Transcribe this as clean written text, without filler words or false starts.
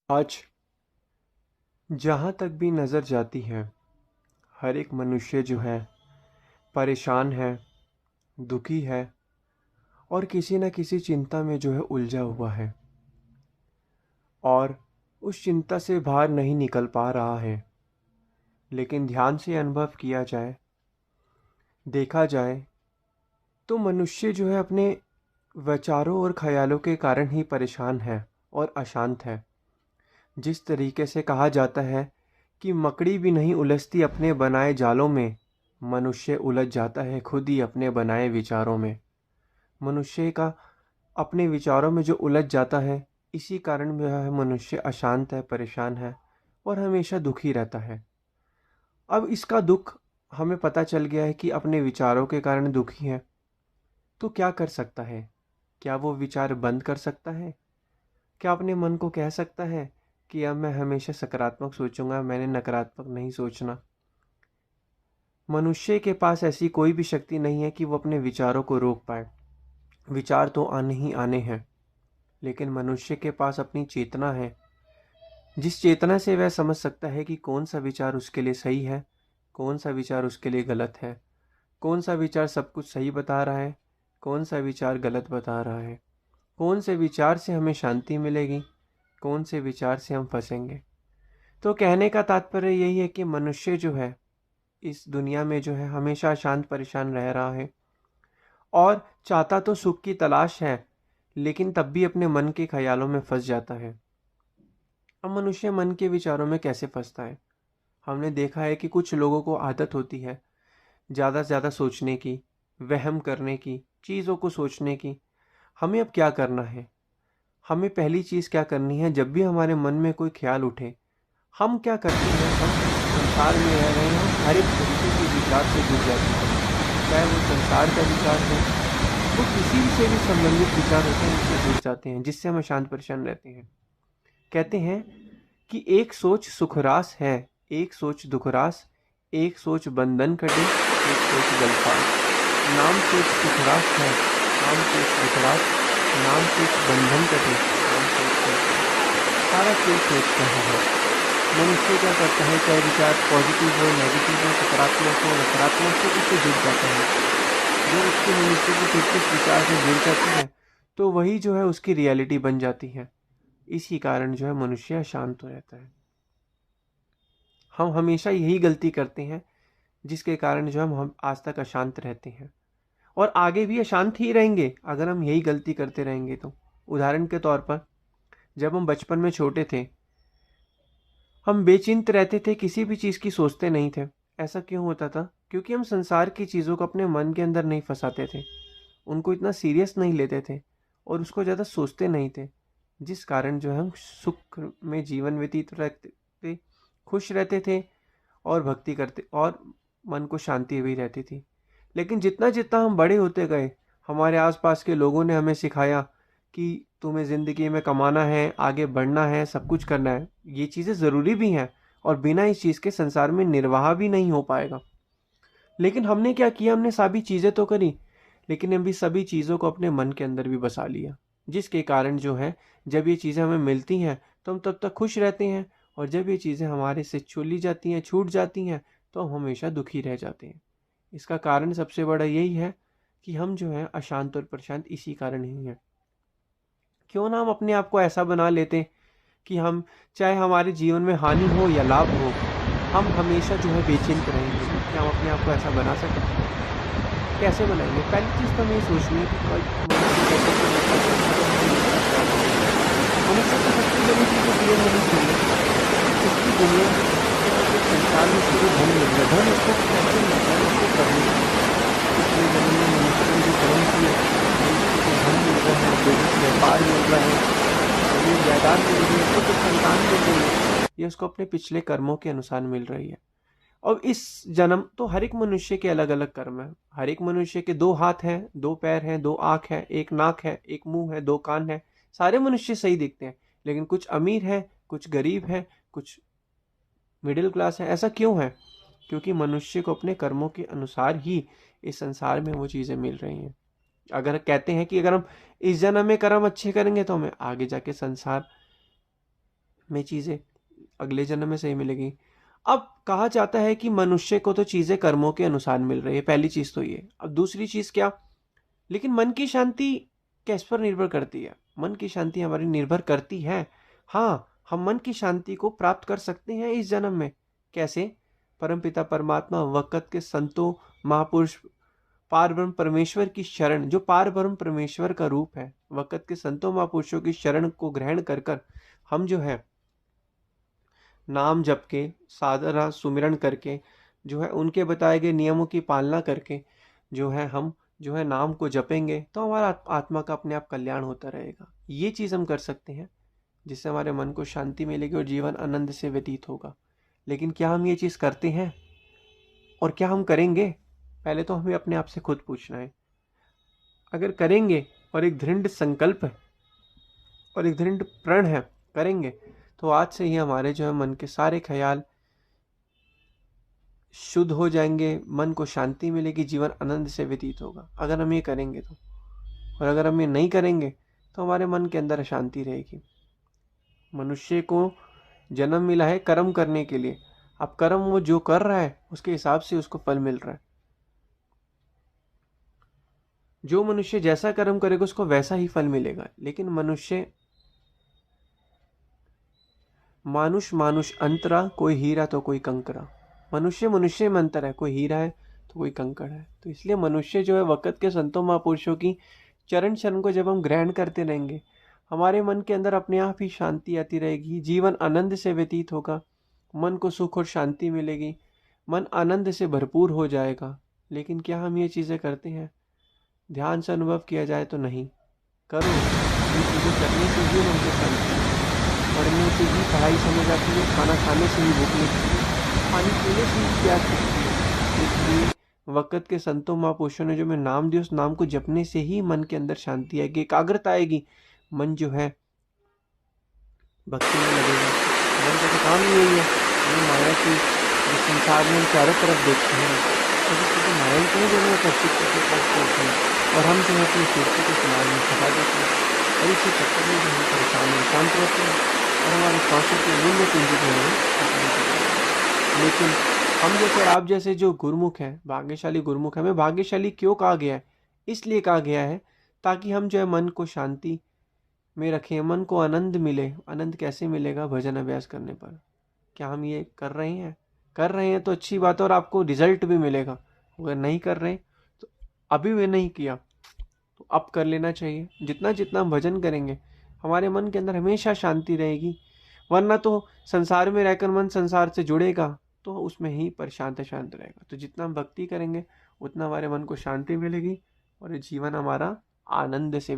आज जहाँ तक भी नज़र जाती है, हर एक मनुष्य जो है परेशान है, दुखी है और किसी न किसी चिंता में जो है उलझा हुआ है और उस चिंता से बाहर नहीं निकल पा रहा है। लेकिन ध्यान से अनुभव किया जाए, देखा जाए तो मनुष्य जो है अपने विचारों और ख्यालों के कारण ही परेशान है और अशांत है। जिस तरीके से कहा जाता है कि मकड़ी भी नहीं उलझती अपने बनाए जालों में, मनुष्य उलझ जाता है खुद ही अपने बनाए विचारों में। मनुष्य का अपने विचारों में जो उलझ जाता है, इसी कारण वह है मनुष्य अशांत है, परेशान है और हमेशा दुखी रहता है। अब इसका दुख हमें पता चल गया है कि अपने विचारों के कारण दुखी है, तो क्या कर सकता है? क्या वो विचार बंद कर सकता है? क्या अपने मन को कह सकता है कि अब मैं हमेशा सकारात्मक सोचूंगा, मैंने नकारात्मक नहीं सोचना? मनुष्य के पास ऐसी कोई भी शक्ति नहीं है कि वो अपने विचारों को रोक पाए। विचार तो आने ही आने हैं, लेकिन मनुष्य के पास अपनी चेतना है, जिस चेतना से वह समझ सकता है कि कौन सा विचार उसके लिए सही है, कौन सा विचार उसके लिए गलत है, कौन सा विचार सब कुछ सही बता रहा है, कौन सा विचार गलत बता रहा है, कौन से विचार से हमें शांति मिलेगी, कौन से विचार से हम फंसेंगे। तो कहने का तात्पर्य यही है कि मनुष्य जो है इस दुनिया में जो है हमेशा अशांत परेशान रह रहा है और चाहता तो सुख की तलाश है, लेकिन तब भी अपने मन के ख्यालों में फंस जाता है। अब मनुष्य मन के विचारों में कैसे फंसता है? हमने देखा है कि कुछ लोगों को आदत होती है ज़्यादा से ज़्यादा सोचने की, वहम करने की, चीज़ों को सोचने की। हमें अब क्या करना है? हमें पहली चीज़ क्या करनी है, जब भी हमारे मन में कोई ख्याल उठे, हम क्या करते हैं, हम संसार में रह रहे हैं, हर एक तरीके के विचार से जुड़ जाते हैं। चाहे वो संसार का विचार हो, वो किसी से भी संबंधित विचार होते हैं, उससे जुड़ जाते हैं, जिससे हम अशांत परेशान रहते हैं। कहते हैं कि एक सोच सुखरास है, एक सोच दुखरास, एक सोच बंधन कटे, एक सोच गलफास। नाम सोच सुखरास है, नाम सोच दुखरास, नाम सोच बंधन कटे, नाम सोच गलफास। सारा खेल सोच का है। मनुष्य क्या करता है, चाहे विचार पॉजिटिव हो, नेगेटिव हो, सकारात्मक हो, नकारात्मक हो, उससे जुड़ जाता है। जब उसके मनुष्य की फिर किस विचार से जुड़ जाती है, तो वही जो है उसकी रियलिटी बन जाती है। इसी कारण जो है मनुष्य अशांत हो रहता है। हम हमेशा यही गलती करते हैं, जिसके कारण जो हम आज तक अशांत रहते हैं और आगे भी अशांत ही रहेंगे अगर हम यही गलती करते रहेंगे तो। उदाहरण के तौर पर, जब हम बचपन में छोटे थे, हम बेचिंत रहते थे, किसी भी चीज़ की सोचते नहीं थे। ऐसा क्यों होता था? क्योंकि हम संसार की चीज़ों को अपने मन के अंदर नहीं फंसाते थे, उनको इतना सीरियस नहीं लेते थे और उसको ज़्यादा सोचते नहीं थे, जिस कारण जो है हम सुख में जीवन व्यतीत रखते थे, खुश रहते थे और भक्ति करते और मन को शांति भी रहती थी। लेकिन जितना जितना हम बड़े होते गए, हमारे आसपास के लोगों ने हमें सिखाया कि तुम्हें ज़िंदगी में कमाना है, आगे बढ़ना है, सब कुछ करना है। ये चीज़ें ज़रूरी भी हैं और बिना इस चीज़ के संसार में निर्वाह भी नहीं हो पाएगा। लेकिन हमने क्या किया, हमने सभी चीज़ें तो करी, लेकिन अभी सभी चीज़ों को अपने मन के अंदर भी बसा लिया, जिसके कारण जो है जब ये चीज़ें हमें मिलती हैं तो हम तब तक खुश रहते हैं और जब ये चीज़ें हमारे से चली जाती हैं, छूट जाती हैं, तो हम हमेशा दुखी रह जाते हैं। इसका कारण सबसे बड़ा यही है कि हम जो है अशांत और प्रशांत इसी कारण ही हैं। क्यों ना हम अपने आप को ऐसा बना लेते कि हम, चाहे हमारे जीवन में हानि हो या लाभ हो, हम हमेशा जो है बेचिंत रहेंगे। क्या हम अपने आप को ऐसा बना सकते हैं? कैसे बनाएंगे? पहली चीज़ तो हमें ये सोचनी है कि मनुष्य को सबसे बड़ी चीज़ ये होनी चाहिए, उसकी दुनिया में संसार में उसको जो धन मिल रहा है, धन उसको कैसे मिलता है, उसको करने का। इसलिए जमीन में मनुष्य को जो करेंसी है, मनुष्य को धन मिल रहा है, बिजनेस व्यापार मिल रहा है, जमीन जायदाद मिल रही है, उसको कुछ संतान मिल रही है, ये उसको अपने पिछले कर्मों के अनुसार मिल रही है। और इस जन्म तो हर एक मनुष्य के अलग अलग कर्म है। हर एक मनुष्य के दो हाथ हैं, दो पैर हैं, दो आंख है, एक नाक है, एक मुंह है, दो कान है। सारे मनुष्य सही दिखते हैं, लेकिन कुछ अमीर है, कुछ गरीब है, कुछ मिडिल क्लास है। ऐसा क्यों है? क्योंकि मनुष्य को अपने कर्मों के अनुसार ही इस संसार में वो चीज़ें मिल रही हैं। अगर कहते हैं कि अगर हम इस जन्म में कर्म अच्छे करेंगे तो हमें आगे जाके संसार में चीज़ें अगले जन्म में सही मिलेगी। अब कहा जाता है कि मनुष्य को तो चीज़ें कर्मों के अनुसार मिल रही है, पहली चीज़ तो ये। अब दूसरी चीज़ क्या, लेकिन मन की शांति किस पर निर्भर करती है? मन की शांति हमारी निर्भर करती है। हाँ, हम मन की शांति को प्राप्त कर सकते हैं इस जन्म में। कैसे? परमपिता परमात्मा, वक़्त के संतों, महापुरुष, पारब्रह्म परमेश्वर की शरण, जो पारब्रह्म परमेश्वर का रूप है, वक़्त के संतों महापुरुषों की शरण को ग्रहण कर कर हम जो है नाम जप के, साधना सुमिरन करके, जो है उनके बताए गए नियमों की पालना करके जो है हम जो है नाम को जपेंगे, तो हमारा आत्मा का अपने आप कल्याण होता रहेगा। ये चीज़ हम कर सकते हैं जिससे हमारे मन को शांति मिलेगी और जीवन आनंद से व्यतीत होगा। लेकिन क्या हम ये चीज़ करते हैं और क्या हम करेंगे? पहले तो हमें अपने आप से खुद पूछना है। अगर करेंगे और एक दृढ़ संकल्प है और एक दृढ़ प्रण है, करेंगे, तो आज से ही हमारे जो है मन के सारे ख्याल शुद्ध हो जाएंगे, मन को शांति मिलेगी, जीवन आनंद से व्यतीत होगा, अगर हम ये करेंगे तो। और अगर हम ये नहीं करेंगे तो हमारे मन के अंदर अशांति रहेगी। मनुष्य को जन्म मिला है कर्म करने के लिए। अब कर्म वो जो कर रहा है उसके हिसाब से उसको फल मिल रहा है। जो मनुष्य जैसा कर्म करेगा उसको वैसा ही फल मिलेगा। लेकिन मानुष मानुष अंतरा, कोई हीरा तो कोई कंकरा। मनुष्य मनुष्य में अंतर है, कोई हीरा है तो कोई कंकड़ है। तो इसलिए मनुष्य जो है वक़्त के संतों महापुरुषों की चरण शरण को जब हम ग्रहण करते रहेंगे, हमारे मन के अंदर अपने आप ही शांति आती रहेगी, जीवन आनंद से व्यतीत होगा, मन को सुख और शांति मिलेगी, मन आनंद से भरपूर हो जाएगा। लेकिन क्या हम ये चीज़ें करते हैं? ध्यान से अनुभव किया जाए तो नहीं। करो, ये चीज़ें करने से ही मन को शांति मिलेगी। पढ़ने से ही पढ़ाई समझ आती है, खाना खाने से ही भूख लगती है, पानी पीने से ही प्यास लगती है। इसलिए वक़्त के संतों महापुरुषों ने जो मैं नाम दिया, उस नाम को जपने से ही मन के अंदर शांति आएगी, एकाग्रता आएगी। मन जो है भक्ति में लगेगा। मन का तो काम ही यही है, ये माया की जिस संसार में हम चारों तरफ देखते हैं, तो माया को ही जो है आकर्षित करते हैं और हम जो है अपनी कीर्ति को समाज में छुपा देते हैं और इसी चक्कर में जो हम परेशान और शांत रहते हैं और हमारे सांसों की मूल्य पूंजी जो है। लेकिन हम जैसे आप जैसे जो गुरुमुख हैं, भाग्यशाली गुरुमुख, हमें भाग्यशाली क्यों कहा गया है? इसलिए कहा गया है ताकि हम जो है मन को शांति में रखें, मन को आनंद मिले। आनंद कैसे मिलेगा? भजन अभ्यास करने पर। क्या हम ये कर रहे हैं? कर रहे हैं तो अच्छी बात है और आपको रिजल्ट भी मिलेगा। अगर नहीं कर रहे तो अभी भी नहीं किया तो अब कर लेना चाहिए। जितना जितना हम भजन करेंगे हमारे मन के अंदर हमेशा शांति रहेगी। वरना तो संसार में रहकर मन संसार से जुड़ेगा तो उसमें ही शांत रहेगा। तो जितना हम भक्ति करेंगे उतना हमारे मन को शांति मिलेगी और जीवन हमारा आनंद से